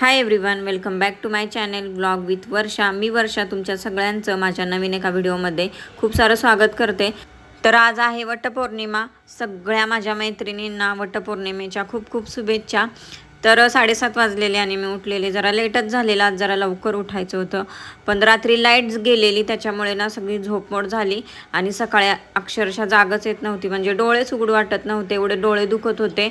High everyone, welcome back to my channel blog with Varsha. मी वर्षा तुमच्या सगळ्यांचं माझ्या नवीन एका व्हिडिओमध्ये खूप सारं स्वागत करते। तर आज आहे वटपौर्णिमा। सगळ्या माझ्या मैत्रिणींना वटपौर्णिमेच्या खूप खूप शुभेच्छा। तर 7:30 वाजलेले आणि मी उठलेले जरा लेटच झालेला, आज जरा लवकर उठायचं होतं, पण रात्री लाईट गेलेली त्याच्यामुळे ना सगळी झोपमोड झाली आणि सकाळी अक्षरशः जागच येत नव्हती, म्हणजे डोळेच उघडू वाटत नव्हते, एवढे डोळे दुखत होते।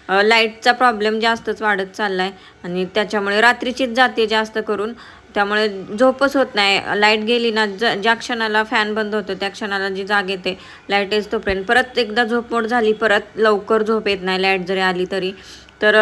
लाईटचा प्रॉब्लेम जास्तच वाढत चाललाय आणि त्याच्यामुळे रात्रीचीच जाते जास्त करून, त्यामुळे झोपच होत नाही। लाईट गेली ना ज्या क्षणाला फॅन बंद होतो त्या क्षणाला जी जाग येते लाईट येस तोपर्यंत परत एकदा झोपमोड झाली, परत लवकर झोप येत नाही लाईट जरी आली तरी। तर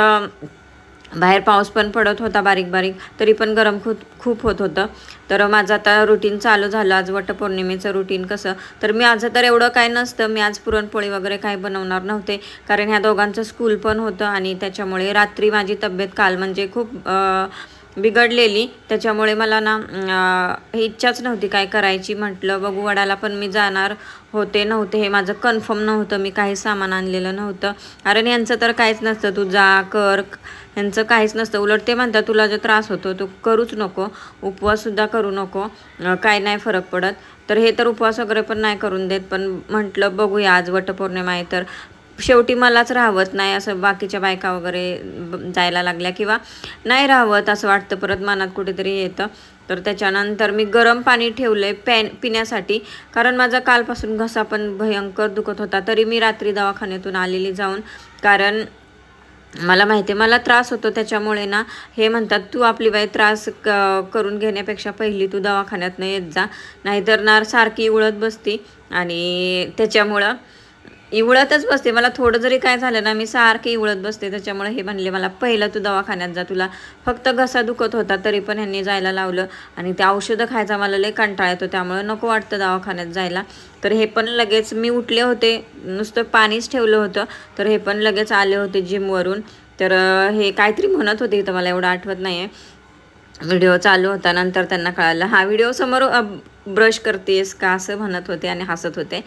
बाहेर पाऊस पण पडत होता बारीक बारीक, तरी पण गरम खूप होत होतं। तर माझं आता रुटीन चालू झालं। आज वटपौर्णिमेचं रुटीन कसं, तर मी आज तर एवढं काय नसतं, मी आज पुरणपोळी वगैरे काय बनवणार नव्हते, कारण ह्या दोघांचं स्कूल पण होतं आणि त्याच्यामुळे रात्री माझी तब्येत काल म्हणजे खूप बिघडलेली, त्याच्यामुळे मला ना इच्छाच नव्हती काय करायची। म्हटलं बघू, वडाला पण मी जाणार नव्हते हे माझं कन्फर्म नव्हतं, मी काही सामान आणलेलं नव्हतं, कारण यांचं तर काहीच नसतं, तू जा कर, यांचं काहीच नसतं। उलट ते म्हणतात तुला जो त्रास होतो तो करूच नको, उपवाससुद्धा करू नको, काय नाही फरक पडत। तर हे तर उपवास वगैरे पण नाही करून देत, पण म्हटलं बघूया आज वटपौर्णिमा आहे तर शेवटी मलाच राहवत नाही, असं बाकीच्या बायका वगैरे जायला लागल्या किंवा नाही राहवत असं वाटतं, परत मनात कुठेतरी येतं। तर त्याच्यानंतर मी गरम पाणी ठेवले पिण्यासाठी, कारण माझा कालपासून घसा पण भयंकर दुखत होता, तरी मी रात्री दवाखान्यातून आलेली जाऊन, कारण मला माहिती आहे मला त्रास होतो, त्याच्यामुळे ना हे म्हणतात तू आपली बाई त्रास करून घेण्यापेक्षा पहिली तू दवाखान्यात येत जा, नाहीतर ना सारखी उळत बसती आणि त्याच्यामुळं इवळतच बसते। मला थोडं जरी काय झालं ना मी सारखी इवळत बसते, त्याच्यामुळे हे म्हणले मला पहिलं तू दवाखान्यात जा, तुला फक्त घसा दुखत होता तरी पण ह्यांनी जायला लावलं आणि ते औषधं खायचा मला लय कंटाळा येतो, त्यामुळे नको वाटतं दवाखान्यात जायला। तर हे पण लगेच मी उठले होते, नुसतं पाणीच ठेवलं होतं, तर हे पण लगेच आले होते जिमवरून। तर हे काहीतरी म्हणत होते इथं, मला एवढं आठवत नाही आहे, व्हिडिओ चालू होता, नंतर त्यांना कळालं हा व्हिडिओ समोर ब्रश करतेस का असं म्हणत होते आणि हसत होते।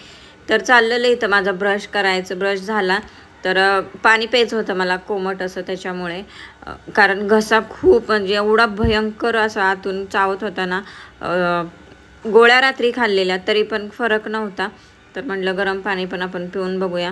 तर चाललेलं इथं माझा ब्रश करायचं, ब्रश झाला तर पाणी प्यायचं होतं मला कोमट असं, त्याच्यामुळे कारण घसा खूप म्हणजे एवढा भयंकर असा आतून चावत होता ना, गोळ्या रात्री खाल्लेल्या तरी पण फरक नव्हता, तर म्हटलं गरम पाणी पण आपण पिऊन बघूया।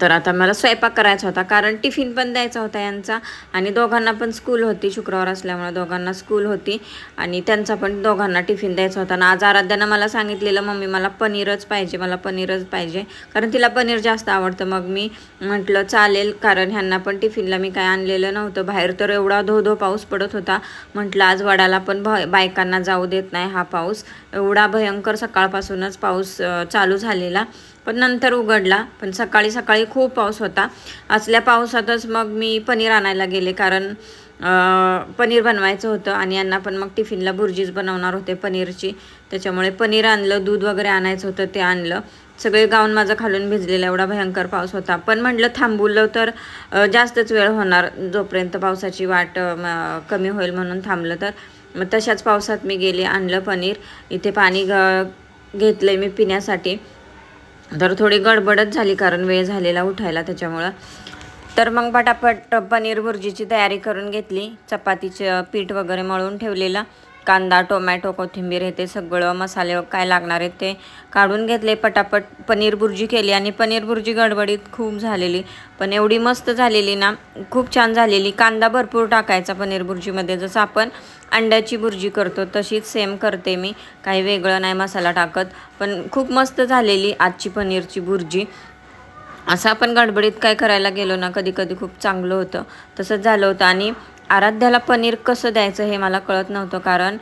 तर आता मला स्वयंपाक करायचा होता, कारण टिफिन पण द्यायचा होता यांचा आणि दोघांना पण स्कूल होती, शुक्रवार असल्यामुळे दोघांना स्कूल होती आणि त्यांचा पण दोघांना टिफिन द्यायचा होता ना। आज आराध्यानं मला सांगितलेलं मम्मी मला पनीरच पाहिजे, मला पनीरच पाहिजे, कारण तिला पनीर जास्त आवडतं। मग मी म्हटलं चालेल, कारण ह्यांना पण टिफिनला मी काय आणलेलं नव्हतं, बाहेर तर एवढा धो पाऊस पडत होता, म्हटलं आज वडाला पण बायकांना जाऊ देत नाही हा पाऊस, एवढा भयंकर सकाळपासूनच पाऊस चालू झालेला, पण नंतर उघडला, पण सकाळी सकाळी खूप पाऊस होता। असल्या पावसातच मग मी पनीर आणायला गेले, कारण पनीर बनवायचं होतं आणि यांना पण मग टिफिनला भुर्जीच बनवणार होते पनीरची, त्याच्यामुळे पनीर आणलं, दूध वगैरे आणायचं होतं ते आणलं, सगळे गाऊन माझं खालून भिजलेलं, एवढा भयंकर पाऊस होता। पण म्हटलं थांबवलं तर जास्तच वेळ होणार, जोपर्यंत पावसाची वाट कमी होईल म्हणून थांबलं, तर मग तशाच पावसात मी गेले, आणलं पनीर, इथे पाणी घेतलं मी पिण्यासाठी। तर थोडी गडबडच झाली कारण वेळ झालेला उठायला, त्याच्यामुळं तर मग पटापट पनीर भुर्जीची तयारी करून घेतली। चपातीचं पीठ वगैरे मळून ठेवलेला, कांदा टोमॅटो कोथिंबीर हे ते सगळं मसाले काय लागणार आहेत ते काढून घेतले, पटापट पनीर भुर्जी केली आणि पनीर भुर्जी गडबडीत खूप झालेली, पण एवढी मस्त झालेली ना, खूप छान झालेली। कांदा भरपूर टाकायचा पनीर भुर्जीमध्ये, जसं आपण अंड्याची भुर्जी करतो तशीच सेम करते मी, काही वेगळं नाही मसाला टाकत, पण खूप मस्त झालेली आजची पनीरची भुर्जी। असं आपण गडबडीत काय करायला गेलो ना कधी कधी खूप चांगलं होतं, तसंच झालं होतं। आणि आराध्याला पनीर कसं द्यायचं हे मला कळत नव्हतं, कारण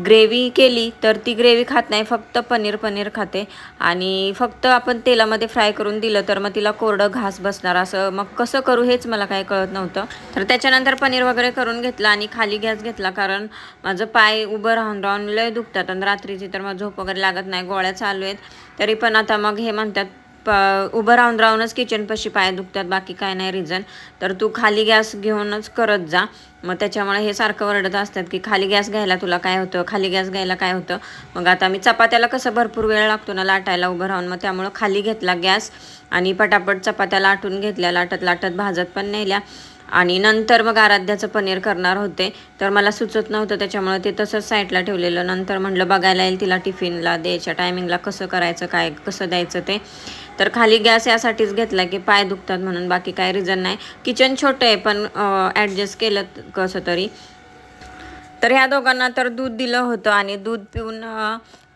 ग्रेव्ही केली तर ती ग्रेव्ही खात नाही, फक्त पनीर खाते, आणि फक्त आपण तेलामध्ये फ्राय करून दिलं तर मग तिला कोरडं घास बसणार, असं मग कसं करू हेच मला काही कळत नव्हतं। तर त्याच्यानंतर पनीर वगैरे करून घेतलं आणि खाली गॅस घेतला, कारण माझं पाय उभं राहून लय दुखतात आणि रात्रीची तर मग झोप वगैरे लागत नाही, गोळ्या चालू आहेत तरी पण आता मग हे म्हणतात उभं राहूनच किचनपाशी पाय दुखतात, बाकी काय नाही रिझन, तर तू खाली गॅस घेऊनच करत जा। मग त्याच्यामुळे हे सारखं वरडत असतात की खाली गॅस घ्यायला तुला काय होतं, खाली गॅस घ्यायला काय होतं। मग आता मी चपात्याला कसं भरपूर वेळ लागतो ना लाटायला उभं राहून, मग त्यामुळं खाली घेतला गॅस आणि पटापट चपात्या लाटून घेतल्या, लाटत भाजत पण नेल्या आणि नंतर मग आराध्याचं पनीर करणार होते. तर मला सुचत नव्हतं, त्याच्यामुळे ते तसंच साईडला ठेवलेलं. नंतर म्हटलं बघायला येईल तिला टिफिनला द्यायच्या टायमिंगला कसं करायचं, काय कसं द्यायचं ते. तर खाली गॅस यासाठीच घेतला की पाय दुखतात म्हणून, बाकी काय रिझन नाही. किचन छोटं आहे पण ॲडजस्ट केलं कसं तरी. तर ह्या दोघांना तर दूध दिलं होतं आणि दूध पिऊन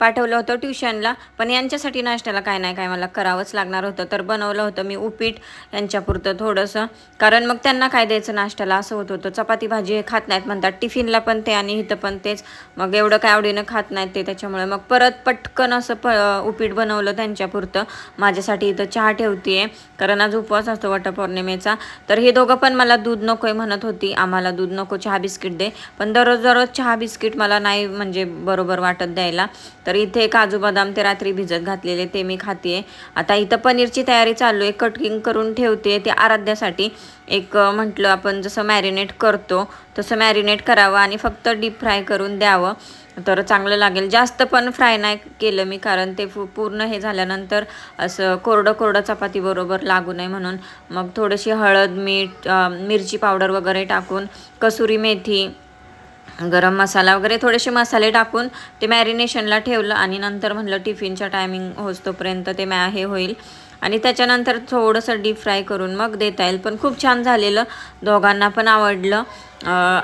पाठवलं होतं ट्युशनला. पण यांच्यासाठी नाश्त्याला काय नाही काय मला करावंच लागणार होतं. तर बनवलं होतं मी उपीट यांच्यापुरतं थोडंसं, कारण मग त्यांना काय द्यायचं नाश्त्याला असं होत होतं. चपाती भाजी हे खात नाहीत म्हणतात, टिफिनला पण ते आणि इथं पण तेच. मग एवढं काय आवडीनं खात नाहीत ते, त्याच्यामुळे मग परत पटकन असं उपीट बनवलं त्यांच्यापुरतं. माझ्यासाठी इथं चहा ठेवते आहे, कारण आज उपवास असतो वटपौर्णिमेचा. तर हे दोघं पण मला दूध नको आहे म्हणत होती, आम्हाला दूध नको, चहा बिस्किट दे. पण दररोज चहा बिस्किट मला नाही म्हणजे बरोबर वाटत द्यायला. तर इथे काजू बदाम ते रात्री भिजत घातलेले ते मी खाते. आता इथं पनीरची तयारी चालू आहे, कटिंग करून ठेवते ते आराध्यासाठी. एक म्हटलं आपण जसं मॅरिनेट करतो तसं मॅरिनेट करावं आणि फक्त डीप फ्राय करून द्यावं तर चांगलं लागेल. जास्त पण फ्राय नाही केलं मी, कारण ते पूर्ण हे झाल्यानंतर असं कोरडं कोरडं चपाती बरोबर लागू नये म्हणून. मग थोडीशी हळद, मीठ, मिरची पावडर वगैरे टाकून, कसुरी मेथी, गरम मसाला वगैरे थोडेसे मसाले टाकून ते मॅरिनेशनला ठेवलं. आणि नंतर म्हटलं टिफिनच्या टायमिंग होतोपर्यंत ते हे होईल आणि त्याच्यानंतर थोडंसं डीप फ्राय करून मग देता येईल. पण खूप छान झालेलं, दोघांना पण आवडलं.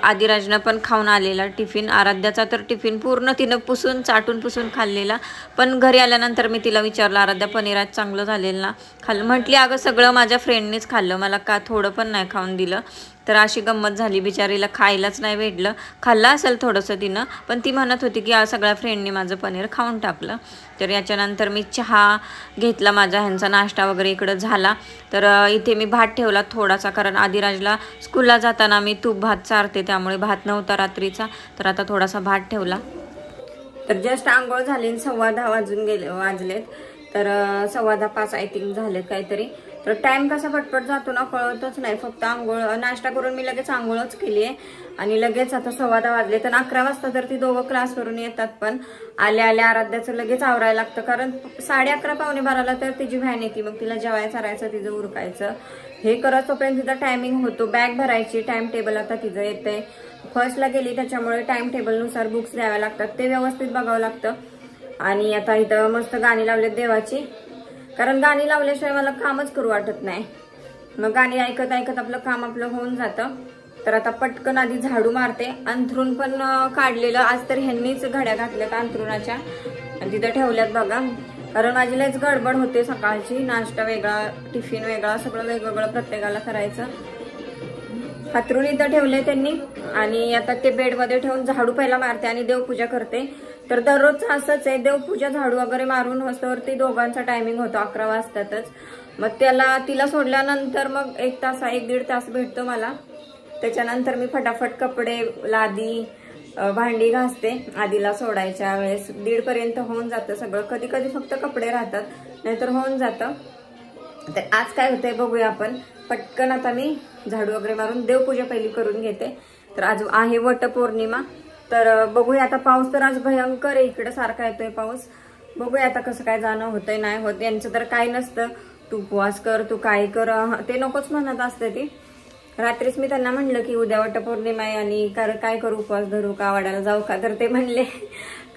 आदिराजनं पण खाऊन आलेला टिफिन. आराध्याचा तर टिफिन पूर्ण तिनं चाटून पुसून खाल्लेला. पण घरी आल्यानंतर मी तिला विचारलं, आराध्या पनीर आज चांगलं झालेलं ना? खाल्लं. म्हटली अगं सगळं माझ्या फ्रेंडनीच खाल्लं, मला का थोडं पण नाही खाऊन दिलं. तर अशी गंमत झाली, बिचारीला खायलाच नाही भेटलं. खाल्लं असेल थोडंसं तिनं, पण ती म्हणत होती की सगळ्या फ्रेंडनी माझं पनीर खाऊन टाकलं. तर याच्यानंतर मी चहा घेतला, माझा ह्यांचा नाश्ता वगैरे इकडं झाला. तर इथे मी भात ठेवला थोडासा, कारण आदिराजला स्कूलला जाताना मी तूप भात चारते, त्यामुळे भात नव्हता रात्रीचा. तर आता थोडासा भात ठेवला. तर जस्ट आंघोळ झाली, 10:15 वाजलेत. तर 4:15-5 आय थिंक झालेत काहीतरी. तर टाइम कसा पटपट जातो ना कळतच नाही. फक्त नाश्ता करून मी लगेच आंघोळच केली आहे आणि लगेच आता 10:15 वाजले. तर 11 वाजता तर ती दोघं क्लासवरून येतात. पण आल्या आराध्याचं लगेच आवरायला लागतं, कारण 11:30 पावणे 12ला तर तिची व्हॅन येते. मग तिला जेवायला चारायचं, तिचं उरकायचं, हे करत तोपर्यंत तिचा टायमिंग होतो. बॅग भरायची, टाइम टेबल आता तिचं येतंय. फर्स्टला गेली त्याच्यामुळे टाइम टेबलनुसार बुक्स द्याव्या लागतात, ते व्यवस्थित बघावं लागतं. आणि आता इथं मस्त गाणी लावलेत देवाची, कारण गाणी लावल्याशिवाय मला कामच करू वाटत नाही. मग गाणी ऐकत ऐकत आपलं काम होऊन जातं. तर आता पटकन आधी झाडू मारते. अंथरूण पण काढलेलं आज, तर ह्यांनीच घड्या घातल्यात अंथरुणाच्या आणि तिथं ठेवल्यात बघा. कारण माझी लयच गडबड होते सकाळची, नाश्ता वेगळा, टिफिन वेगळा, सगळं वेगवेगळं प्रत्येकाला करायचं. अंथरूण इथं ठेवले त्यांनी आणि आता ते बेडमध्ये ठेवून झाडू पहिला मारते आणि देवपूजा करते. तर दररोज असंच आहे, देवपूजा झाडू वगैरे मारून वरती दोघांचा टायमिंग होतो 11 वाजतातच. मग तिला सोडल्यानंतर मग 1-1.5 तास भेटतो मला. त्याच्यानंतर मी फटाफट कपडे, लादी, भांडी घासते. आधीला सोडायच्या वेळेस 1:30 पर्यंत होऊन जातं सगळं. कधी कधी फक्त कपडे राहतात, नाहीतर होऊन जातं. तर आज काय होतंय बघूया आपण. पटकन आता मी झाडू वगैरे मारून देवपूजा पहिली करून घेते. तर आज आहे वटपौर्णिमा. तर बघूया आता. पाऊस तर आज भयंकर आहे इकडे, सारखा येतोय पाऊस. बघूया आता कसं काय जाणं होतंय नाही होत. यांचं तर काय नसतं, तू उपवास कर, तू काय कर, ते नकोच म्हणत असते ती. रात्रीच मी त्यांना म्हणलं की उद्या वटपौर्णिमा आहे आणि काय करू, उपवास धरू का, वाड्याला जाऊ का. तर ते म्हणले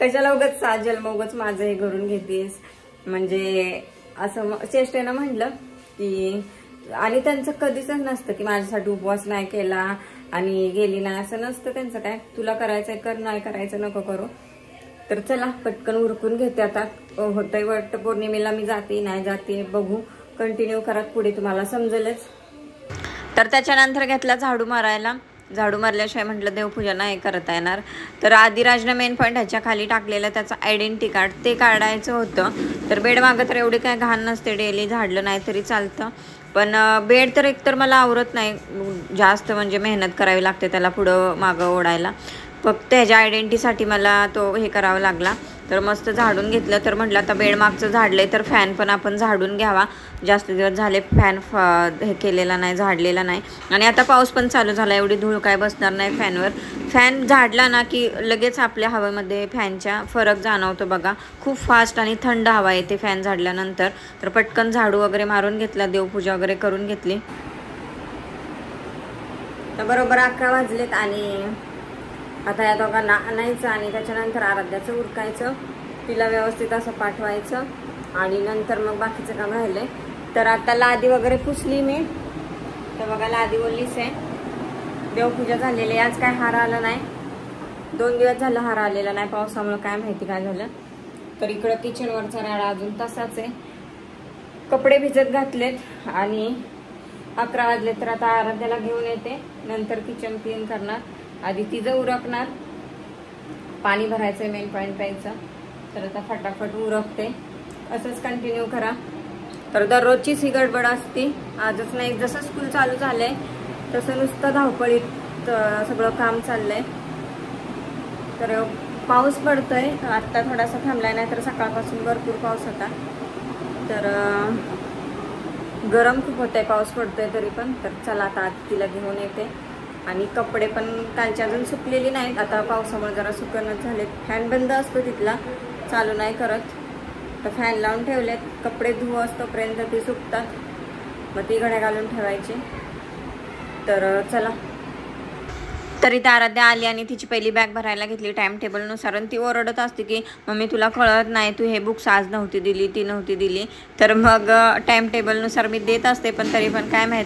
कशाला उगाच जन्म उगाच माझं हे करून घेतेस, म्हणजे असं चेष्टेनं म्हणलं की. आणि त्यांचं कधीच नसतं की माझ्यासाठी उपवास नाही केला आणि गेली नाही, असं नसतं त्यांचं. काय तुला करायचंय कर, नाही करायचं नको करू. तर चला पटकन उरकून घेते आता. होतंय वटपौर्णिमेला मी जाते नाही जाते बघू, कंटिन्यू करत पुढे तुम्हाला समजेलच. तर त्याच्यानंतर घेतला झाडू मारायला. झाडू मारल्याशिवाय म्हटलं देवपूजा नाही करता येणार. तर आदिराजनं मेन पॉईंट ह्याच्या खाली टाकलेलं त्याचं आयडेंटिटी कार्ड, ते काढायचं होतं. तर बेड मागं तर एवढी काय घाण नसते, डेली झाडलं नाही तरी चालतं. पण बेड तर एकतर मला आवरत नाही जास्त, म्हणजे मेहनत करावी लागते त्याला पुढं मागं ओढायला. फक्त ह्याच्या आयडेंटिटीसाठी मला तो हे करावा लागला. तर मस्त झाडून घेतलं. तर म्हटलं आता बेड मागचं झाडलंय तर फॅन पण आपण झाडून घ्यावा. जास्त दिवस झाले फॅन हे केलेला नाही, झाडलेला नाही. आणि आता पाऊस पण चालू झाला, एवढी धूळ काय बसणार नाही फॅनवर. फॅन झाडला ना की लगेच आपल्या हवेमध्ये फॅनच्या फरक जाणवतो बघा. खूप फास्ट आणि थंड हवा येते फॅन झाडल्यानंतर. तर पटकन झाडू वगैरे मारून घेतला, देवपूजा वगैरे करून घेतली. तर बरोबर 11 वाजलेत आणि आता या दोघांना आणायचं आणि त्याच्यानंतर आराध्याचं उरकायचं, तिला व्यवस्थित असं पाठवायचं आणि नंतर मग बाकीचं काम राहिलंय. तर आता लादी वगैरे पुसली मी. तर बघा लादी ओलीच आहे. देवपूजा झालेली आहे. आज काय हार आला नाही, 2 दिवस झालं हार आलेला नाही, पावसामुळे काय माहिती काय झालं. तर इकडं किचनवरचा राडा अजून तसाच आहे. कपडे भिजत घातलेत आणि 11 वाजले. तर आता आराध्याला घेऊन येते, नंतर किचन क्लीन करणार. आधी तिचं उरकणार, पाणी भरायचंय, मेन पॉईंट प्यायचं. तर आता फटाफट उरकते. असंच कंटिन्यू करा. तर दररोजचीच ही गडबड असते, आजच नाही. जसं स्कूल चालू झालंय तसं नुसतं धावपळीत सगळं काम चाललंय. तर पाऊस पडतोय, आत्ता थोडासा थांबलाय, नाही तर सकाळपासून भरपूर पाऊस होता. तर गरम खूप होतंय, पाऊस पडतोय तरी पण. तर चला आता तिला घेऊन येते. आणि कपडे पण कालचे अजून सुकलेली नाहीत, आता पावसामुळे जरा सुकणच झालेत. फॅन बंद असतो तिथला, चालू नाही करत. तर फॅन लावून ठेवलेत, कपडे धुवू असतोपर्यंत ती सुकतात, मग ती घड्या घालून ठेवायची. तर चला. तरी त्या आराध्या आली आणि तिची पहिली बॅग भरायला घेतली टाइम टेबलनुसार. आणि ती ओरडत असते की मम्मी तुला कळत नाही, तू हे बुक्स आज नव्हती दिली, ती नव्हती दिली. तर मग टाइम टेबलनुसार मी देत असते, पण तरी पण काय माहीत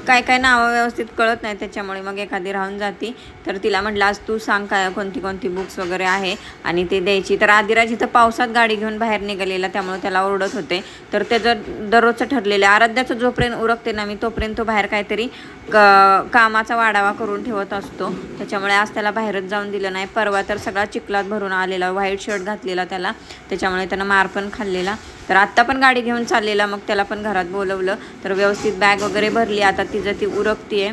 काय काय नावं व्यवस्थित कळत नाही, त्याच्यामुळे मग एखादी राहून जाती. तर तिला म्हटलं आज तू सांग काय कोणती कोणती बुक्स वगैरे आहे आणि ते द्यायची. तर आदिराज इथं पावसात गाडी घेऊन बाहेर निघालेला, त्यामुळे त्याला ओरडत होते. तर त्याचं दररोजचं ठरलेलं आहे, आराध्याचं जोपर्यंत उरकते ना मी तोपर्यंत तो बाहेर काहीतरी कामाचा वाढावा करून ठेवत असतो. त्याच्यामुळे आज त्याला बाहेरच जाऊन दिलं नाही. परवा तर सगळा चिखलात भरून आलेला, व्हाईट शर्ट घातलेला त्याला, त्याच्यामुळे त्यानं मार पण खाल्लेला. तर आत्ता पण गाडी घेऊन चाललेला, मग त्याला पण घरात बोलवलं. तर व्यवस्थित बॅग वगैरे भरली, आता तिचं ती उरकतीये.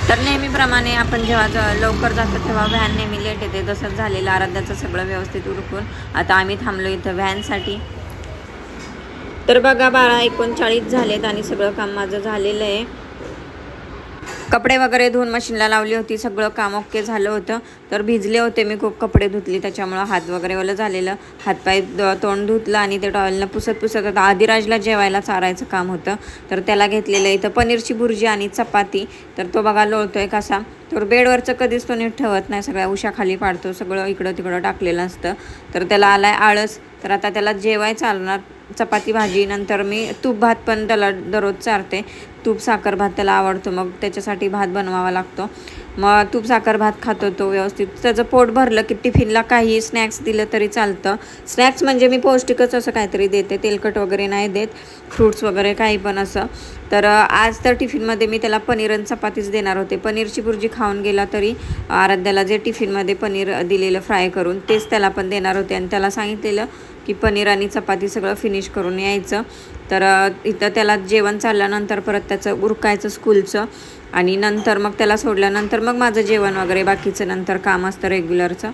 तर नेहमीप्रमाणे आपण जेव्हा लवकर जातो तेव्हा व्हॅन नेहमी लेट येते, तसंच झालेलं. आराध्याचं सगळं व्यवस्थित उरकून आता आम्ही थांबलो इथं व्हॅनसाठी. तर बघा 12:39 झालेत आणि सगळं काम माझं झालेलं आहे. कपडे वगैरे धुवून मशीनला लावली होती, सगळं काम ओके झालं होतं. तर भिजले होते, मी खूप कपडे धुतली, त्याच्यामुळं हात वगैरे ओलं झालेलं. हातपाय तोंड धुतलं आणि ते टॉवेलनं पुसत आता आदिराजला जेवायला चारायचं काम होतं. तर त्याला घेतलेलं इथं पनीरची भुर्जी आणि चपाती. तर तो बघा लोळतोय कसा. तर बेडवरचं कधीच तो नीट ठेवत नाही, सगळ्या उशाखाली पाडतो, सगळं इकडं तिकडं टाकलेलं असतं. तर त्याला आलाय आळस. तर आता त्याला जेवाय चालणार, चपाती भाजी. नंतर मी तूप भात पण त्याला दररोज चारते, तूप साखर भात त्याला आवडतो, मग त्याच्यासाठी भात बनवावा लागतो. मग तूप साखर भात खातो तो व्यवस्थित. त्याचं पोट भरलं की टिफिनला काही स्नॅक्स दिलं तरी चालतं. स्नॅक्स म्हणजे मी पौष्टिकच असं काहीतरी देते, तेलकट वगैरे नाही देत, फ्रूट्स वगैरे काही पण असं. तर आज तर टिफिनमध्ये मी त्याला पनीर आणि चपातीच देणार होते. पनीरची भुर्जी खाऊन गेला, तरी आराध्याला जे टिफिनमध्ये पनीर दिलेलं फ्राय करून तेच त्याला पण देणार होते. आणि त्याला सांगितलेलं की पनीर आणि चपाती सगळं फिनिश करून यायचं. तर इथं त्याला जेवण चालल्यानंतर परत त्याचं उरकायचं स्कूलचं आणि नंतर मग त्याला सोडल्यानंतर मग माझं जेवण वगैरे बाकीचं नंतर काम असतं रेग्युलरचं.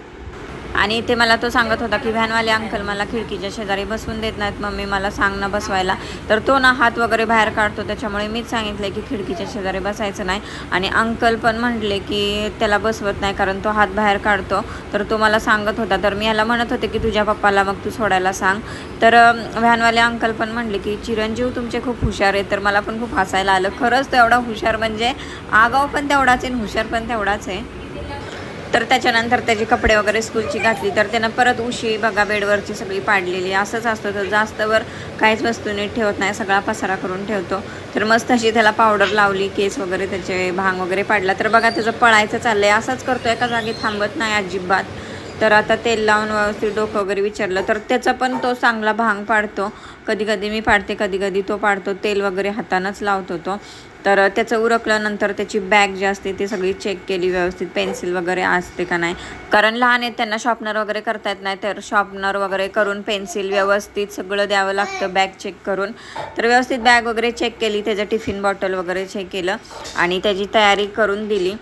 आणि ते मला तो सांगत होता की व्हॅनवाले अंकल मला खिडकीच्या शेजारी बसवून देत नाहीत, मम्मी मला सांग ना बसवायला. तर तो ना हात वगैरे बाहेर काढतो, त्याच्यामुळे मीच सांगितलं की खिडकीच्या शेजारी बसायचं नाही. आणि अंकल पण म्हटले की त्याला बसवत नाही कारण तो हात बाहेर काढतो. तर तो मला सांगत होता. तर मी याला म्हणत होते की तुझ्या पप्पाला मग तू सोडायला सांग. तर व्हॅनवाले अंकल पण म्हणले की चिरंजीव तुमचे खूप हुशार आहे. तर मला पण खूप हसायला आलं. खरंच तो एवढा हुशार, म्हणजे आगाव पण तेवढाच आहे, हुशार पण तेवढाच आहे. तर त्याच्यानंतर त्याचे कपडे वगैरे स्कूलची घातली. तर त्यानं परत उशी बघा बेडवरची सगळी पाडलेली. असंच असतं, तर जास्तवर काहीच वस्तू नीट ठेवत नाही, सगळा पसारा करून ठेवतो. तर मस्त अशी त्याला पावडर लावली, केस वगैरे त्याचे भांग वगैरे पाडला. तर बघा त्याचं पळायचं चाललंय, असंच करतो, एका जागी थांबत नाही अजिबात. तर आता तेल लावून व्यवस्थित डोकं वगैरे विचारलं तर त्याचा पण तो चांगला भांग पाडतो. कधी कधी मी पाडते, कधी कधी तो पाडतो. तेल वगैरे हातानंच लावतो तो. तर त्याचं उरकल्यानंतर त्याची बॅग जी असते ती सगळी चेक केली व्यवस्थित, पेन्सिल वगैरे असते का नाही, कारण लहान आहेत त्यांना शॉर्पनर वगैरे करता येत नाही. तर शॉर्पनर वगैरे करून पेन्सिल व्यवस्थित सगळं द्यावं लागतं बॅग चेक करून. तर व्यवस्थित बॅग वगैरे चेक केली, त्याचं टिफिन बॉटल वगैरे चेक केलं आणि त्याची तयारी करून दिली.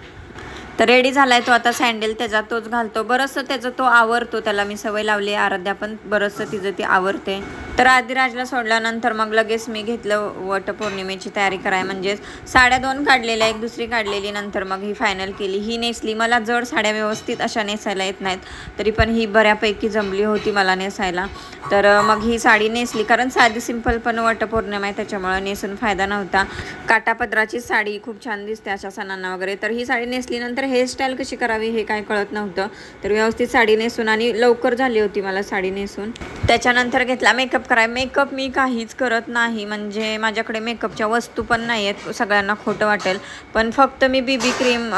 तर रेडी झालाय तो आता सँडल त्याचा तोच घालतो. बरंचसं त्याचं तो आवरतो, त्याला मी सवय लावली आहे. आराध्या पण बरंचसं तिचं ती आवरते. तर आदिराजला सोडल्यानंतर मग लगेच मी घेतलं वटपौर्णिमेची तयारी कराय. म्हणजेच साड्या 2 काढलेल्या, एक दुसरी काढलेली, नंतर मग ही फायनल केली. ही नेसली. मला जड साड्या व्यवस्थित अशा नेसायला येत नाहीत, तरी पण ही बऱ्यापैकी जमली होती मला नेसायला. तर मग ही साडी नेसली, कारण साधी सिंपल पण वटपौर्णिमा आहे त्याच्यामुळे नेसून फायदा नव्हता. काटापदराची साडी खूप छान दिसते अशा सणांना वगैरे. तर ही साडी नेसलीनंतर हेअरस्टाईल कशी करावी हे काय कळत नव्हतं. तर व्यवस्थित साडी नेसून, आणि लवकर झाली होती मला साडी नेसून. त्याच्यानंतर घेतला मेकअप कराय. मेकअप मी काहीच करत नाही, म्हणजे माझ्याकडे मेकअपच्या वस्तू पण नाही आहेत. सगळ्यांना खोटं वाटेल, पण फक्त मी बीबी क्रीम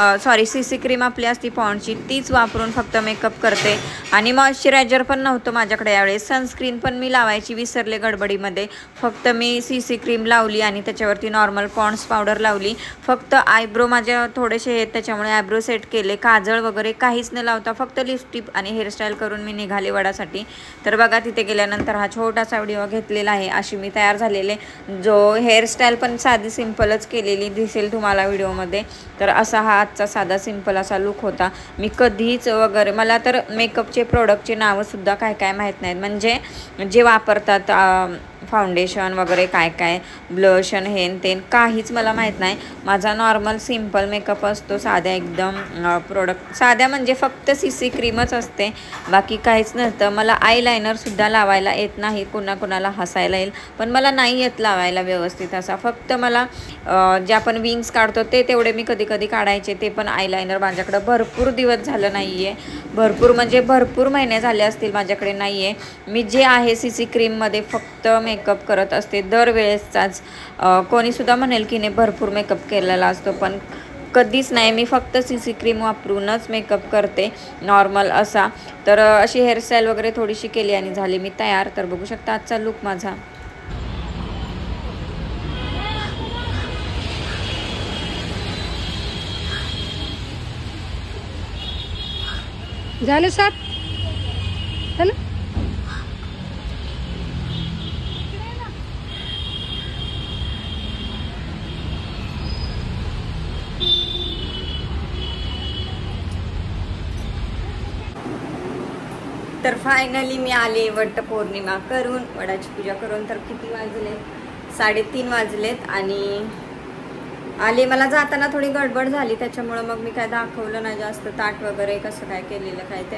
CC क्रीम आपली असती पॉन्डची, तीच वापरून फक्त मेकअप करते. आणि मॉइश्चरायझर पण नव्हतं माझ्याकडे यावेळेस. सनस्क्रीन पण मी लावायची विसरले गडबडीमध्ये. फक्त मी CC क्रीम लावली आणि त्याच्यावरती नॉर्मल पॉन्ड्स पावडर लावली. फक्त आयब्रो माझ्या थोडेसे आहेत त्याच्यामुळे आयब्रो सेट केले. काजळ वगैरे काहीच न लावता फक्त लिपस्टिक आणि हेअरस्टाईल करून मी निघाले वडासाठी. तर बघा, तिथे गेल्यानंतर हा छोटासा व्हिडिओ घेतलेला आहे. अशी मी तयार झालेले, जो हेअरस्टाईल पण साधी सिंपलच केलेली दिसेल तुम्हाला व्हिडिओमध्ये. तर असा हा आजचा साधा सिंपल असा लुक होता. मी कधीच वगैरे, मला तर मेकअपचे प्रोडक्टचे नावंसुद्धा काय काय माहीत नाहीत. म्हणजे जे वापरतात फाउंडेशन वगैरे, काय काय ब्लश आणि हेन तेन काहीच मला माहीत नाही. माझा नॉर्मल सिंपल मेकअप असतो, साध्या एकदम प्रोडक्ट, साध्या म्हणजे फक्त CC क्रीमच असते, बाकी काहीच नसतं. मला आयलायनरसुद्धा लावायला येत नाही. कोणाला हसायला येईल, पण मला नाही येत लावायला व्यवस्थित असा. फक्त मला जे आपण विंग्स काढतो ते तेवढे मी कधी कधी काढायचे. ते पण आयलायनर माझ्याकडं भरपूर दिवस झालं नाही आहे. भरपूर म्हणजे भरपूर महिने झाले असतील माझ्याकडे नाही आहे. मी जे आहे CC क्रीममध्ये फक्त मेकअप करत असते दरवेळेसचाच. कोणीसुद्धा म्हणेल की नाही भरपूर मेकअप केलेला असतो, पण कधीच नाही. मी फक्त CC क्रीम वापरूनच मेकअप करते नॉर्मल असा. तर अशी हेअरस्टाईल वगैरे थोडीशी केली आणि झाली मी तयार. तर बघू शकता आजचा लुक माझा. झालं सात है ना. तर फायनली मी आले वटपौर्णिमा करून, वडाची पूजा करून. तर किती वाजले? 3:30 वाजलेत आणि आले. मला जाताना थोडी गडबड झाली त्याच्यामुळं मग मी काय दाखवलं नाही जास्त ताट वगैरे कसं काय केलेलं काय ते.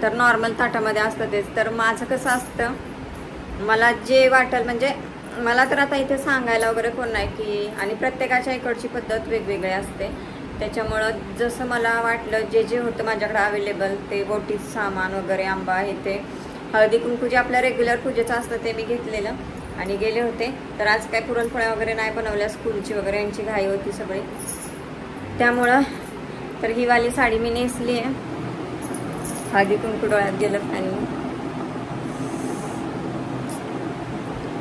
तर नॉर्मल ताटामध्ये असतं तेच. तर माझं कसं असतं, मला जे वाटेल, म्हणजे मला तर आता इथे सांगायला वगैरे कोण नाही की, आणि प्रत्येकाच्या इकडची पद्धत वेगवेगळी असते. त्याच्यामुळं जसं मला वाटलं, जे होतं माझ्याकडे अवेलेबल, ते बोटीचं सामान वगैरे, आंबा हे ते, हळदी कुंकू जे आपल्या रेग्युलर पूजेचं असतं ते मी घेतलेलं आणि गेले होते. तर आज काय पुरणपोळ्या वगैरे नाही बनवल्या, स्कूलची वगैरे यांची घाई होती सगळी, त्यामुळं. तर ही वाली साडी मी नेसली आहे. हळदी कुंकू डोळ्यात गेलं आणि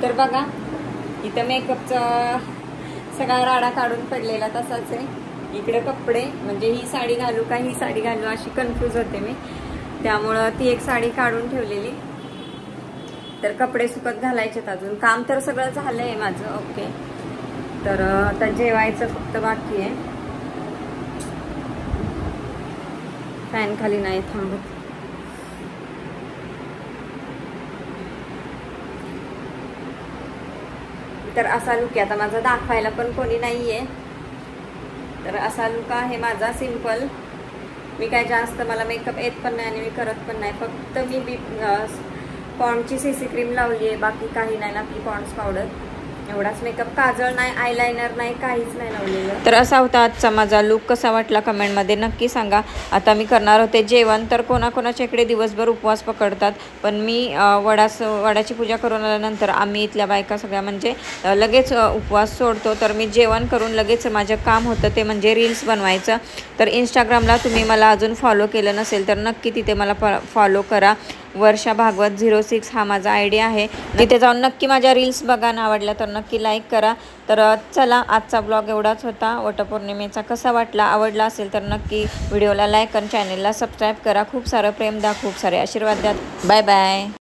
तर बघा इथं मेकअपचा सगळा राडा काढून पडलेला तसाच आहे. इकडे कपडे, म्हणजे ही साडी घालू का ही साडी घालू अशी कन्फ्यूज होते मी, त्यामुळं ती एक साडी काढून ठेवलेली. तर कपडे सुकत घालायचेत अजून. काम तर सगळं झालंय माझं ओके. तर आता जेवायचं फक्त बाकी आहे. फॅन खाली नाही थांबत. तर असा लुक आहे. आता माझा दाखवायला पण कोणी नाहीये. तर असा लुक आहे माझा सिंपल. मी काय जास्त, मला मेकअप येत पण नाही आणि मी करत पण नाही. फक्त मी पॉन्डची CC क्रीम लावली आहे, बाकी काही नाही. आपली पॉन्ड्स पावडर एवढाच मेकअप. काजळ नाही, आयलायनर नाही, काहीच नाही लावलेलं. तर असा होता आजचा माझा लुक. कसा वाटला कमेंटमध्ये नक्की सांगा. आता मी करणार होते जेवण. तर कोणाकोणाच्या इकडे दिवसभर उपवास पकडतात, पण मी वडाची पूजा करून आल्यानंतर आम्ही इथल्या बायका सगळ्या म्हणजे लगेच उपवास सोडतो. तर मी जेवण करून लगेच माझं काम होतं ते म्हणजे रील्स बनवायचं. तर इंस्टाग्रामला तुम्ही मला अजून फॉलो केलं नसेल तर नक्की तिथे मला फॉलो करा. वर्षा भागवत 06 हा माझा ID आहे. तिथे जाऊन नक्की माझ्या रील्स बघा. आवडल्या तर नक्की लाईक करा. तर चला, आजचा ब्लॉग एवढाच होता वटपौर्णिमेचा. कसा वाटला, आवडला असेल तर नक्की व्हिडिओला लाईक आणि चॅनलला सबस्क्राईब करा. खूप सारं प्रेम द्या, खूप सारे आशीर्वाद द्या. Bye bye.